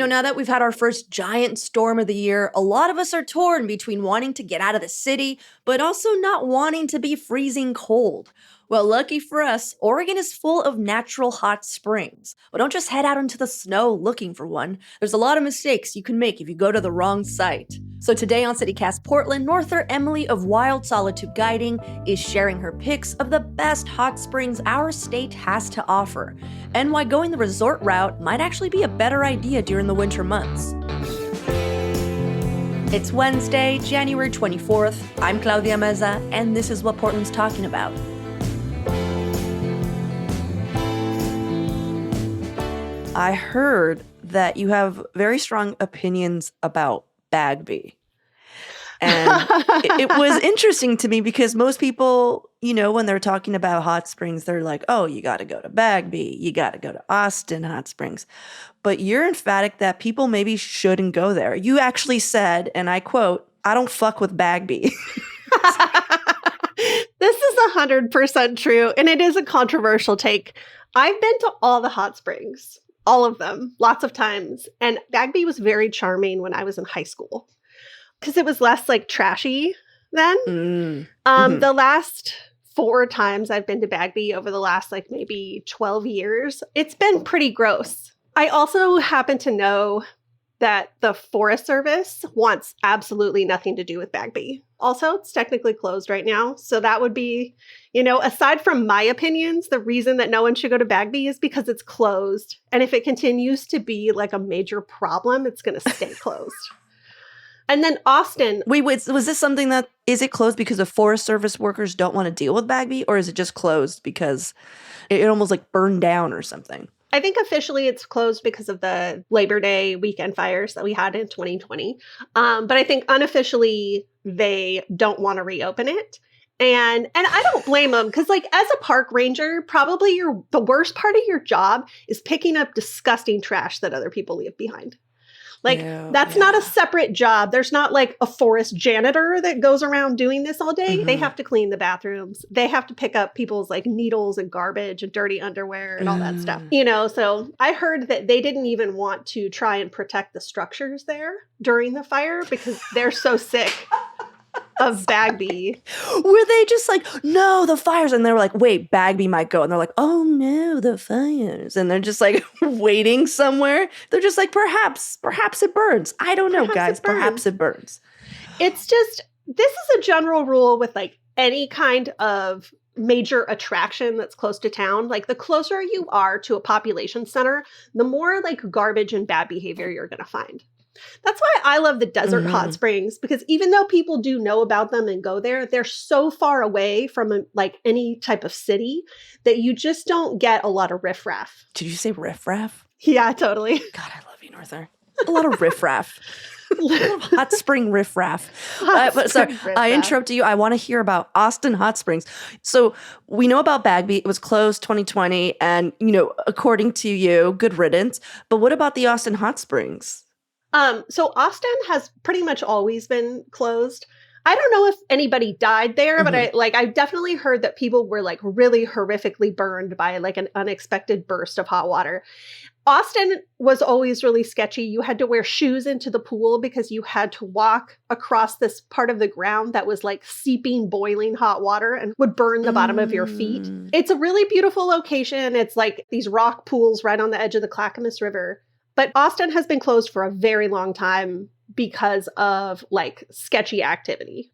Now that we've had our first giant storm of the year, a lot of us are torn between wanting to get out of the city, but also not wanting to be freezing cold. Well, lucky for us, Oregon is full of natural hot springs. But don't just head out into the snow looking for one. There's a lot of mistakes you can make if you go to the wrong site. So today on CityCast Portland, Norther Emily of Wild Solitude Guiding is sharing her picks of the best hot springs our state has to offer, and why going the resort route might actually be a better idea during the winter months. It's Wednesday, January 24th. I'm Claudia Meza, and this is what Portland's talking about. I heard that you have very strong opinions about Bagby. And it was interesting to me because most people, when they're talking about hot springs, they're like, oh, you got to go to Bagby, you got to go to Austin Hot Springs. But you're emphatic that people maybe shouldn't go there. You actually said, and I quote, I don't fuck with Bagby. This is 100% true, and it is a controversial take. I've been to all the hot springs, all of them, lots of times. And Bagby was very charming when I was in high school because it was less like trashy then. The last 4 times I've been to Bagby over the last maybe 12 years, it's been pretty gross. I also happen to know that the Forest Service wants absolutely nothing to do with Bagby. Also, it's technically closed right now. So that would be, aside from my opinions, the reason that no one should go to Bagby is because it's closed. And if it continues to be a major problem, it's going to stay closed. And then Austin. Wait, was this something is it closed because the Forest Service workers don't want to deal with Bagby? Or is it just closed because it almost burned down or something? I think officially it's closed because of the Labor Day weekend fires that we had in 2020. But I think unofficially they don't want to reopen it. And I don't blame them because as a park ranger, probably the worst part of your job is picking up disgusting trash that other people leave behind. That's not a separate job. There's not a forest janitor that goes around doing this all day. Mm-hmm. They have to clean the bathrooms. They have to pick up people's needles and garbage and dirty underwear and all that stuff. So I heard that they didn't even want to try and protect the structures there during the fire because they're so sick of Bagby. Were they just no, the fires? And they were like, wait, Bagby might go. And they're like, oh no, the fires. And they're just waiting somewhere. They're just perhaps it burns. I don't know, guys. Perhaps it burns. It's just, this is a general rule with any kind of major attraction that's close to town. The closer you are to a population center, the more garbage and bad behavior you're going to find. That's why I love the desert hot springs, because even though people do know about them and go there, they're so far away from any type of city that you just don't get a lot of riffraff. Did you say riffraff? Yeah, totally. God, I love you, Norther. A lot of riffraff. A lot of hot spring riffraff. But sorry, I interrupted you. I want to hear about Austin Hot Springs. So we know about Bagby. It was closed 2020. And, according to you, good riddance. But what about the Austin Hot Springs? So Austin has pretty much always been closed. I don't know if anybody died there, but I've definitely heard that people were really horrifically burned by an unexpected burst of hot water. Austin was always really sketchy. You had to wear shoes into the pool because you had to walk across this part of the ground that was seeping, boiling hot water and would burn the bottom of your feet. It's a really beautiful location. It's these rock pools right on the edge of the Clackamas River. But Austin has been closed for a very long time because of sketchy activity.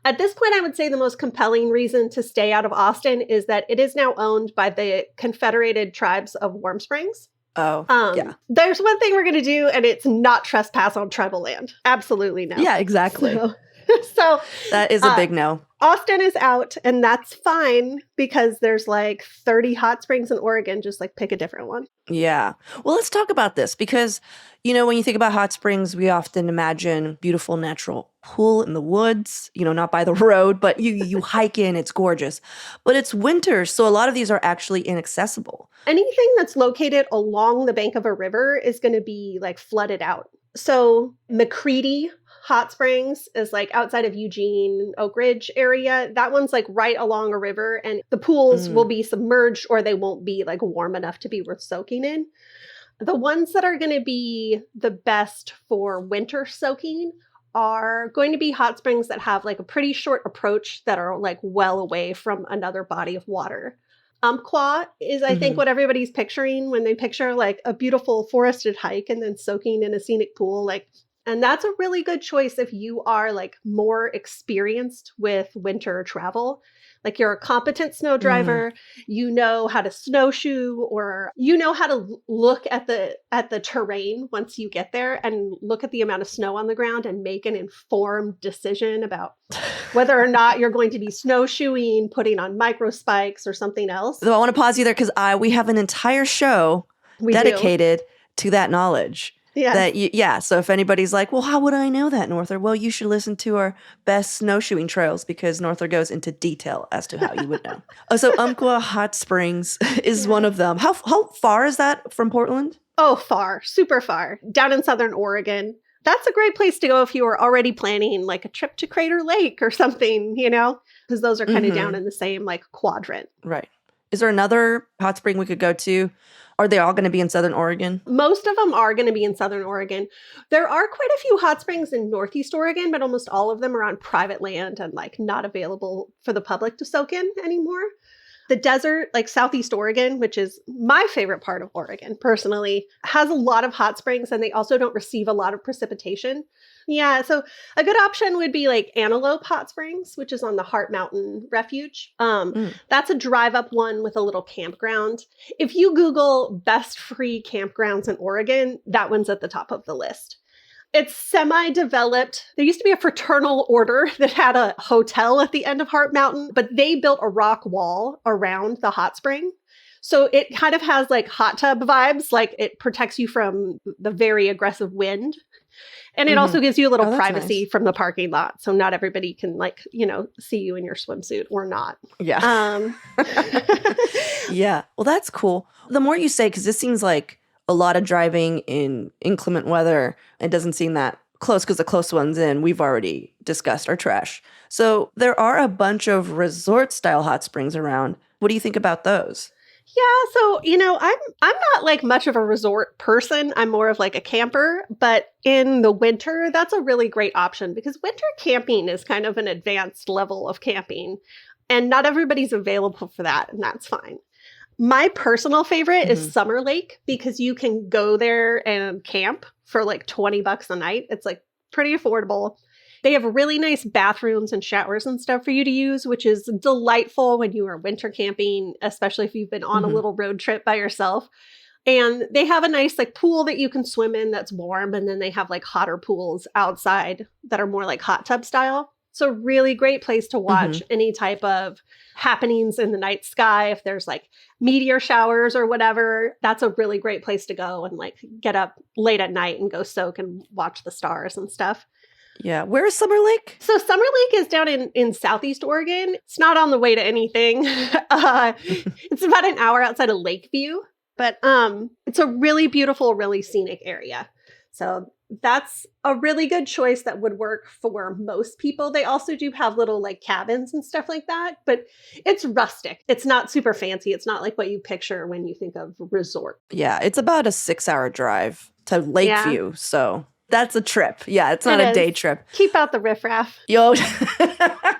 At this point, I would say the most compelling reason to stay out of Austin is that it is now owned by the Confederated Tribes of Warm Springs. Oh, yeah. There's one thing we're going to do, and it's not trespass on tribal land. Absolutely no. Yeah, exactly. So that is a big no. Austin is out, and that's fine because there's 30 hot springs in Oregon. Just pick a different one. Yeah. Well, let's talk about this because, when you think about hot springs, we often imagine beautiful natural pool in the woods, not by the road, but you hike in, it's gorgeous. But it's winter, so a lot of these are actually inaccessible. Anything that's located along the bank of a river is going to be flooded out. So McCready Hot Springs is outside of Eugene, Oak Ridge area. That one's right along a river, and the pools will be submerged or they won't be warm enough to be worth soaking in. The ones that are going to be the best for winter soaking are going to be hot springs that have like a pretty short approach that are like well away from another body of water. Umpqua is, I think, Mhm. what everybody's picturing when they picture like a beautiful forested hike and then soaking in a scenic pool. Like, and that's a really good choice if you are like more experienced with winter travel. Like you're a competent snow Mm. driver, you know how to snowshoe, or you know how to look at the terrain once you get there and look at the amount of snow on the ground and make an informed decision about whether or not you're going to be snowshoeing, putting on micro spikes or something else. So I want to pause you there because we have an entire show We do. dedicated to that knowledge. Yeah. That yeah. So if anybody's like, well, how would I know that, Norther? Well, you should listen to our best snowshoeing trails because Norther goes into detail as to how you would know. So Umpqua Hot Springs is one of them. How far is that from Portland? Oh, far, super far, down in Southern Oregon. That's a great place to go if you were already planning like a trip to Crater Lake or something, you know, because those are kind of down in the same like quadrant. Right. Is there another hot spring we could go to? Are they all going to be in Southern Oregon? Most of them are going to be in Southern Oregon. There are quite a few hot springs in Northeast Oregon, but almost all of them are on private land and like not available for the public to soak in anymore. The desert, like Southeast Oregon, which is my favorite part of Oregon personally, has a lot of hot springs and they also don't receive a lot of precipitation. Yeah, so a good option would be like Antelope Hot Springs, which is on the Heart Mountain Refuge. That's a drive-up one with a little campground. If you Google best free campgrounds in Oregon, that one's at the top of the list. It's semi-developed. There used to be a fraternal order that had a hotel at the end of Heart Mountain, but they built a rock wall around the hot spring. So it kind of has like hot tub vibes, like it protects you from the very aggressive wind. And it also gives you a little privacy from the parking lot. So not everybody can like, you know, see you in your swimsuit or not. Yeah. Yeah. Well, that's cool. The more you say, because this seems like a lot of driving in inclement weather. It doesn't seem that close because the close ones in we've already discussed are trash. So there are a bunch of resort style hot springs around. What do you think about those? Yeah, so you know, I'm not like much of a resort person. I'm more of like a camper, but in the winter, that's a really great option because winter camping is kind of an advanced level of camping, and not everybody's available for that, and that's fine. My personal favorite is Summer Lake because you can go there and camp for like $20 a night. It's like pretty affordable. They have really nice bathrooms and showers and stuff for you to use, which is delightful when you are winter camping, especially if you've been on a little road trip by yourself. And they have a nice like pool that you can swim in that's warm. And then they have like hotter pools outside that are more like hot tub style. So really great place to watch any type of happenings in the night sky. If there's like meteor showers or whatever, that's a really great place to go and like get up late at night and go soak and watch the stars and stuff. Yeah. Where is Summer Lake? So Summer Lake is down in Southeast Oregon. It's not on the way to anything. It's about an hour outside of Lakeview, but it's a really beautiful, really scenic area. So that's a really good choice that would work for most people. They also do have little like cabins and stuff like that, but it's rustic. It's not super fancy. It's not like what you picture when you think of resort. Yeah. It's about a 6-hour drive to Lakeview. Yeah. So that's a trip. Yeah. It's not a day trip. Keep out the riffraff. Yo, I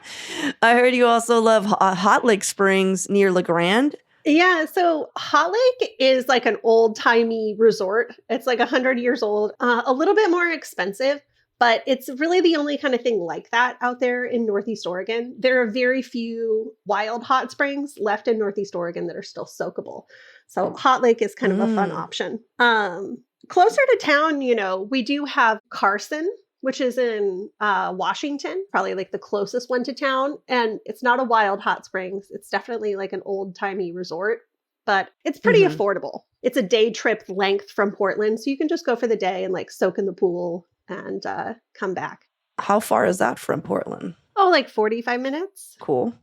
heard you also love Hot Lake Springs near La Grande. Yeah, so Hot Lake is like an old-timey resort. It's like 100 years old, a little bit more expensive, but it's really the only kind of thing like that out there in Northeast Oregon. There are very few wild hot springs left in Northeast Oregon that are still soakable. So Hot Lake is kind of a fun option. Closer to town, you know, we do have Carson, which is in Washington, probably like the closest one to town. And it's not a wild hot springs. It's definitely like an old-timey resort, but it's pretty affordable. It's a day trip length from Portland. So you can just go for the day and like soak in the pool and come back. How far is that from Portland? Oh, like 45 minutes. Cool.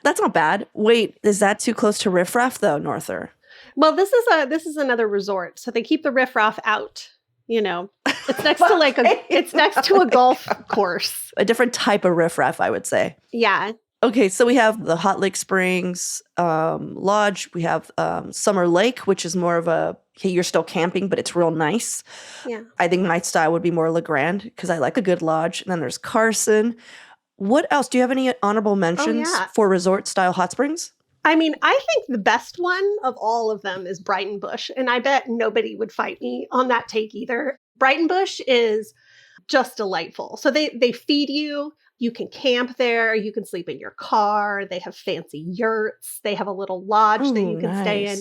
That's not bad. Wait, is that too close to riffraff though, Norther? Well, this is another resort. So they keep the riffraff out. You know, it's next to a golf course. A different type of riffraff, I would say. Yeah. Okay, so we have the Hot Lake Springs Lodge. We have Summer Lake, which is more of a, okay, you're still camping, but it's real nice. Yeah. I think my style would be more LeGrand because I like a good lodge. And then there's Carson. What else? Do you have any honorable mentions yeah. for resort style hot springs? I mean, I think the best one of all of them is Brighton Bush, and I bet nobody would fight me on that take either. Brighton Bush is just delightful. So they feed you. You can camp there. You can sleep in your car. They have fancy yurts. They have a little lodge that you can stay in.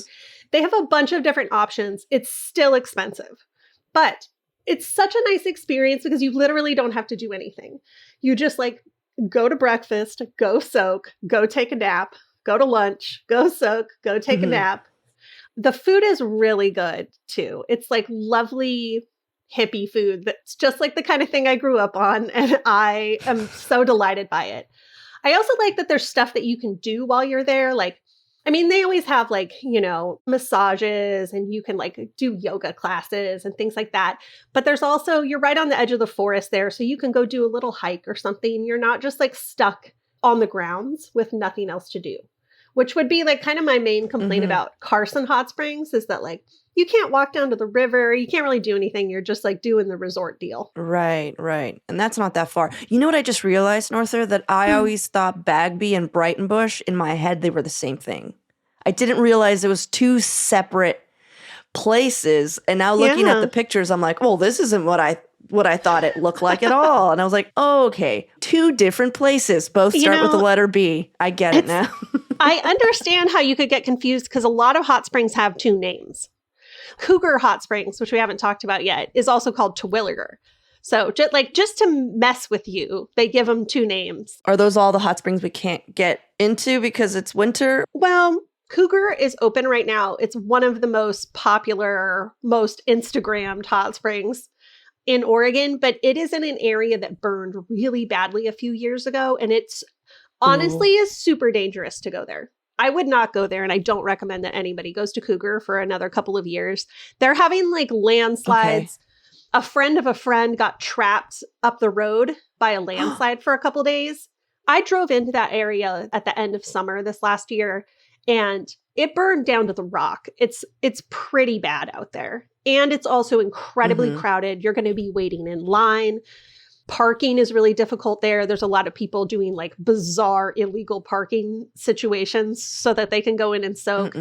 They have a bunch of different options. It's still expensive, but it's such a nice experience because you literally don't have to do anything. You just like go to breakfast, go soak, go take a nap, go to lunch, go soak, go take a nap. The food is really good too. It's like lovely hippie food that's just like the kind of thing I grew up on, and I am so delighted by it. I also like that there's stuff that you can do while you're there. Like, I mean, they always have like, you know, massages, and you can like do yoga classes and things like that. But there's also, you're right on the edge of the forest there, so you can go do a little hike or something. You're not just like stuck on the grounds with nothing else to do, which would be like kind of my main complaint about Carson Hot Springs is that like you can't walk down to the river. You can't really do anything. You're just like doing the resort deal. Right. And that's not that far. You know what I just realized, Norther? That I always thought Bagby and Brighton Bush, in my head, they were the same thing. I didn't realize it was two separate places. And now looking at the pictures, I'm like, well, this isn't what I thought it looked like at all. And I was like, oh, okay, two different places. Both start with the letter B. I get it now. I understand how you could get confused because a lot of hot springs have two names. Cougar Hot Springs, which we haven't talked about yet, is also called Terwilliger. So just to mess with you, they give them two names. Are those all the hot springs we can't get into because it's winter? Well, Cougar is open right now. It's one of the most popular, most Instagrammed hot springs in Oregon, but it is in an area that burned really badly a few years ago. And it's honestly is super dangerous to go there. I would not go there, and I don't recommend that anybody goes to Cougar for another couple of years. They're having like landslides. Okay. A friend of a friend got trapped up the road by a landslide for a couple days. I drove into that area at the end of summer this last year, and it burned down to the rock. It's pretty bad out there. And it's also incredibly crowded. You're going to be waiting in line. Parking is really difficult there. There's a lot of people doing like bizarre illegal parking situations so that they can go in and soak.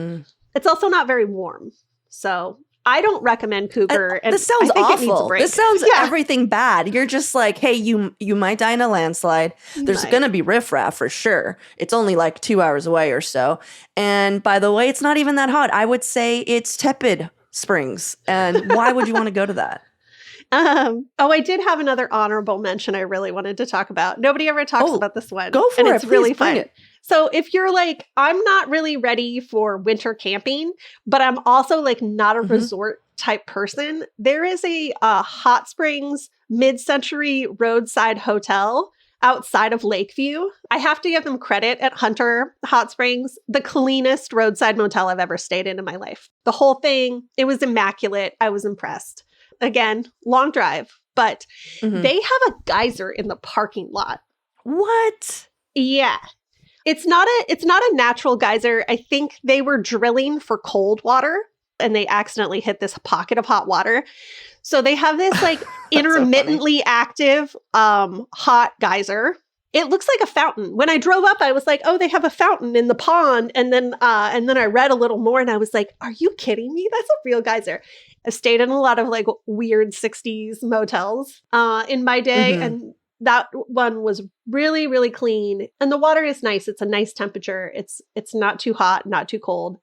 It's also not very warm. So I don't recommend Cougar. This sounds awful. This sounds everything bad. You're just like, hey, you might die in a landslide. There's going to be riffraff for sure. It's only like 2 hours away or so. And by the way, it's not even that hot. I would say it's tepid springs. And why would you want to go to that? I did have another honorable mention I really wanted to talk about. Nobody ever talks about this one. Go for it. It's really fun. So if you're like, I'm not really ready for winter camping, but I'm also like not a resort type person, there is a hot springs mid-century roadside hotel outside of Lakeview. I have to give them credit at Hunter Hot Springs, the cleanest roadside motel I've ever stayed in my life. The whole thing, it was immaculate. I was impressed. Again, long drive, but they have a geyser in the parking lot. What? Yeah. It's not a natural geyser. I think they were drilling for cold water and they accidentally hit this pocket of hot water. So they have this like intermittently active hot geyser. It looks like a fountain. When I drove up, I was like, oh, they have a fountain in the pond. And then I read a little more and I was like, are you kidding me? That's a real geyser. I stayed in a lot of like weird 60s motels in my day. And that one was really, really clean. And the water is nice. It's a nice temperature. It's not too hot, not too cold.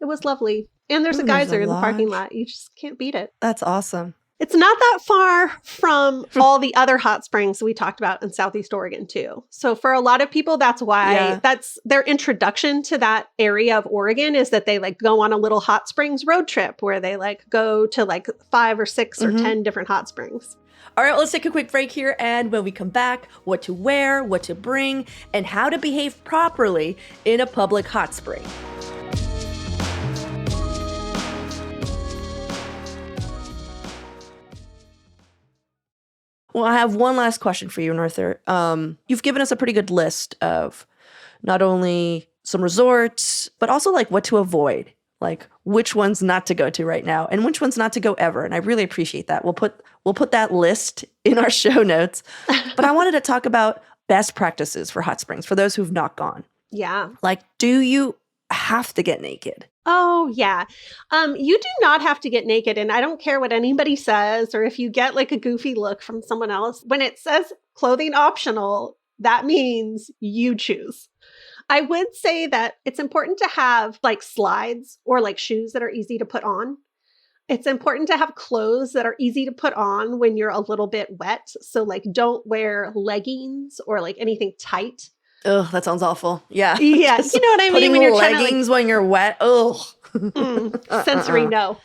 It was lovely. And there's a geyser in the parking lot. You just can't beat it. That's awesome. It's not that far from all the other hot springs we talked about in Southeast Oregon too. So for a lot of people, that's why that's their introduction to that area of Oregon is that they like go on a little hot springs road trip where they like go to like 5 or 6 or 10 different hot springs. All right, let's take a quick break here. And when we come back, what to wear, what to bring, and how to behave properly in a public hot spring. Well, I have one last question for you, Norther. You've given us a pretty good list of not only some resorts, but also like what to avoid, like which ones not to go to right now and which ones not to go ever. And I really appreciate that. We'll put that list in our show notes. But I wanted to talk about best practices for hot springs for those who've not gone. Yeah. Like, do you have to get naked? Oh, yeah. You do not have to get naked. And I don't care what anybody says or if you get like a goofy look from someone else. When it says clothing optional, that means you choose. I would say that it's important to have like slides or like shoes that are easy to put on. It's important to have clothes that are easy to put on when you're a little bit wet. So like don't wear leggings or like anything tight. Ugh, that sounds awful. Yeah. Yeah, you know what I mean? When you're leggings when you're wet. Ugh. Sensory, no.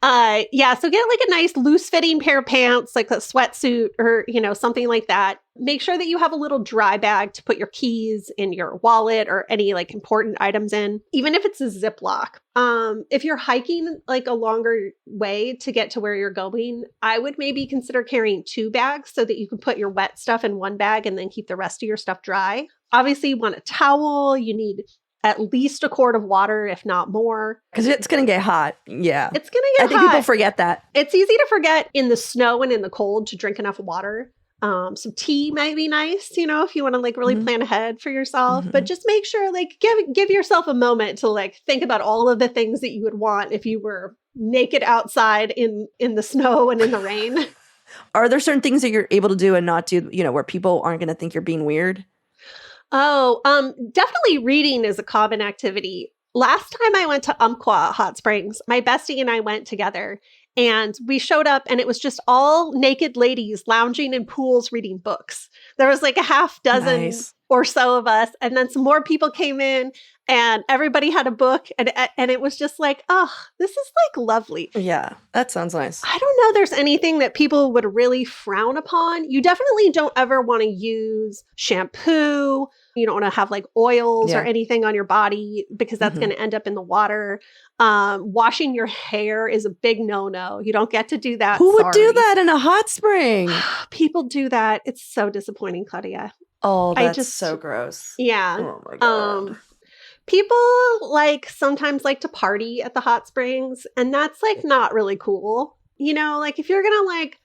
Yeah, so get like a nice loose fitting pair of pants, like a sweatsuit or, something like that. Make sure that you have a little dry bag to put your keys in your wallet or any like important items in, even if it's a Ziploc. If you're hiking like a longer way to get to where you're going, I would maybe consider carrying 2 bags so that you can put your wet stuff in one bag and then keep the rest of your stuff dry. Obviously, you want a towel. You need at least a quart of water, if not more. Because it's going to get hot. Yeah. It's going to get hot. I think people forget that. It's easy to forget in the snow and in the cold to drink enough water. Some tea might be nice, if you want to like really plan ahead for yourself. But just make sure like give yourself a moment to like think about all of the things that you would want if you were naked outside in the snow and in the rain. Are there certain things that you're able to do and not do, where people aren't going to think you're being weird? Oh, definitely reading is a common activity. Last time I went to Umpqua Hot Springs, my bestie and I went together and we showed up and it was just all naked ladies lounging in pools reading books. There was like a half dozen or so of us. And then some more people came in and everybody had a book and it was just like, oh, this is like lovely. Yeah, that sounds nice. I don't know there's anything that people would really frown upon. You definitely don't ever want to use shampoo. You don't want to have like oils or anything on your body because that's going to end up in the water. Washing your hair is a big no-no. You don't get to do that. Who would do that in a hot spring? People do that. It's so disappointing, Claudia. Oh, that's so gross. Yeah. Oh my God. People like sometimes like to party at the hot springs and that's like not really cool. Like if you're going to like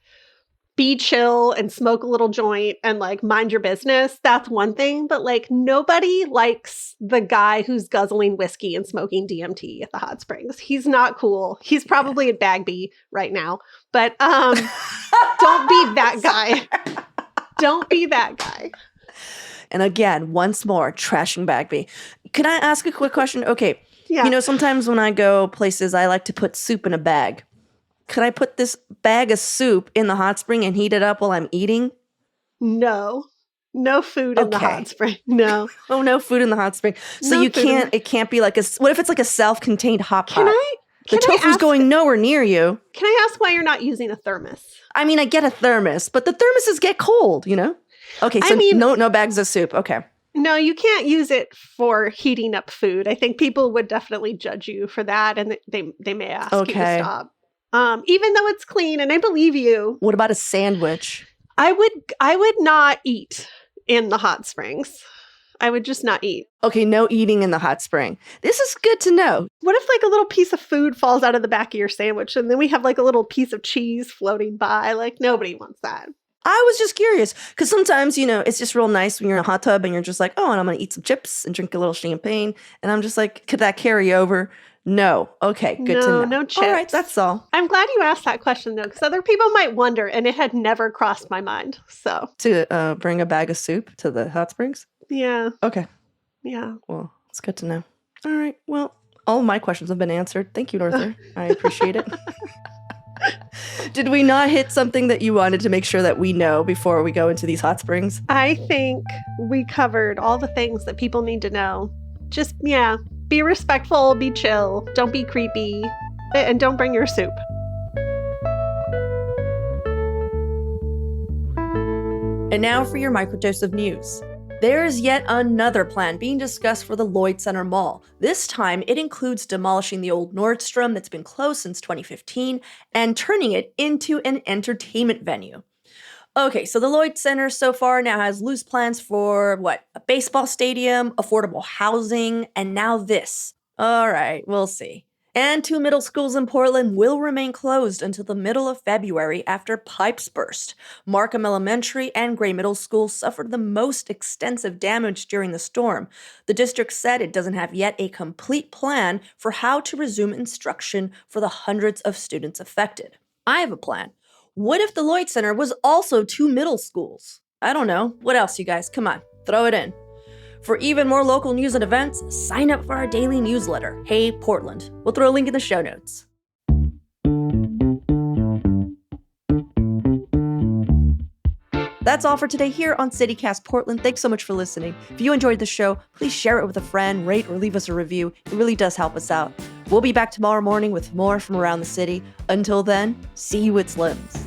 be chill and smoke a little joint and like mind your business, that's one thing. But like nobody likes the guy who's guzzling whiskey and smoking DMT at the hot springs. He's not cool. He's probably at Bagby right now. But don't be that guy. Don't be that guy. And again, once more, trashing Bagby. Can I ask a quick question? Okay. Yeah. Sometimes when I go places, I like to put soup in a bag. Could I put this bag of soup in the hot spring and heat it up while I'm eating? No. No food in the hot spring. No. Oh, no food in the hot spring. So No you food can't, it can't be like what if it's like a self-contained hot pot? Can The tofu's going nowhere near you. Can I ask why you're not using a thermos? I mean, I get a thermos, but the thermoses get cold, Okay, so no bags of soup. Okay. No, you can't use it for heating up food. I think people would definitely judge you for that, and they may ask you to stop. Even though it's clean, and I believe you. What about a sandwich? I would not eat in the hot springs. I would just not eat. Okay, no eating in the hot spring. This is good to know. What if like a little piece of food falls out of the back of your sandwich, and then we have like a little piece of cheese floating by? Like nobody wants that. I was just curious because sometimes, it's just real nice when you're in a hot tub and you're just like, oh, and I'm going to eat some chips and drink a little champagne. And I'm just like, could that carry over? No. Okay, good to know. No chips. All right, that's all. I'm glad you asked that question, though, because other people might wonder, and it had never crossed my mind. So to bring a bag of soup to the hot springs? Yeah. Okay. Yeah. Well, it's good to know. All right. Well, all my questions have been answered. Thank you, Arthur. I appreciate it. Did we not hit something that you wanted to make sure that we know before we go into these hot springs? I think we covered all the things that people need to know. Just, be respectful, be chill, don't be creepy, and don't bring your soup. And now for your microdose of news. There is yet another plan being discussed for the Lloyd Center Mall. This time, it includes demolishing the old Nordstrom that's been closed since 2015 and turning it into an entertainment venue. Okay, so the Lloyd Center so far now has loose plans for what? A baseball stadium, affordable housing, and now this. All right, we'll see. And 2 middle schools in Portland will remain closed until the middle of February after pipes burst. Markham Elementary and Gray Middle School suffered the most extensive damage during the storm. The district said it doesn't have yet a complete plan for how to resume instruction for the hundreds of students affected. I have a plan. What if the Lloyd Center was also 2 middle schools? I don't know. What else, you guys? Come on, throw it in. For even more local news and events, sign up for our daily newsletter, Hey Portland. We'll throw a link in the show notes. That's all for today here on CityCast Portland. Thanks so much for listening. If you enjoyed the show, please share it with a friend, rate or leave us a review. It really does help us out. We'll be back tomorrow morning with more from around the city. Until then, see you at Slim's.